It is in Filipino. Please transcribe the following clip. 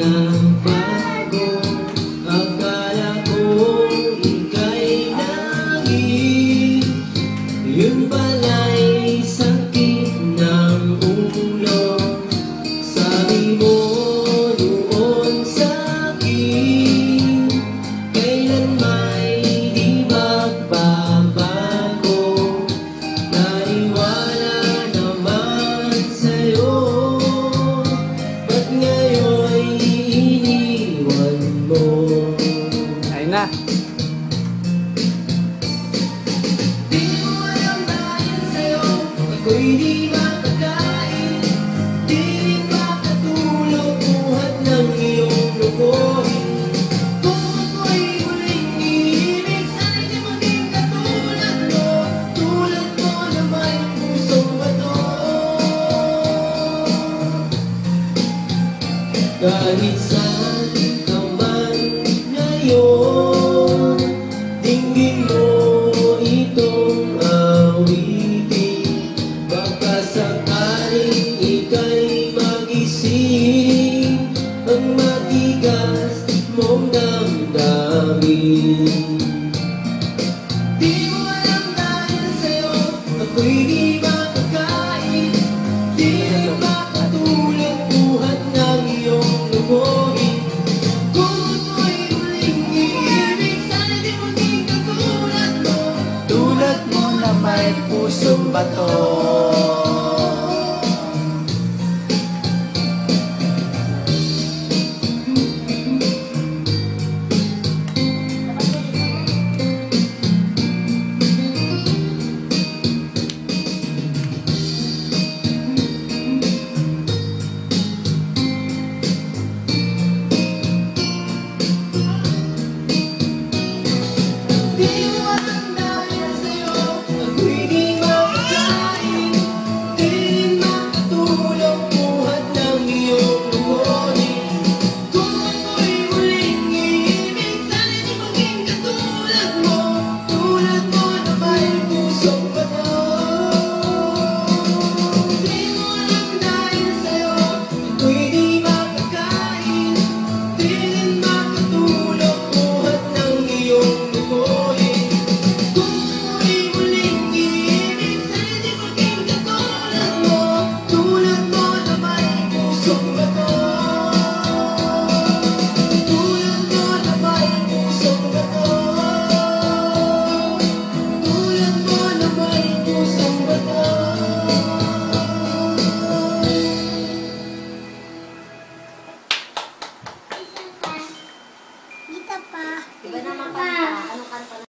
nagbago. Akala ko ika'y langit, yun pala'y sakit ng ulo. Sabi mo noon sa'kin, kailan may di magbabago. Naniwala naman sa'yo, ba't ngayon'y iniwan mo? Ayun na. Di mo alam dahil sa'yo, ako'y di makakain, di rin makatulog buhat ng iyong lukohin. Kung ako'y muling iibig, sana'y di maging katulad ko, tulad mo na may pusong bato. Kahit saan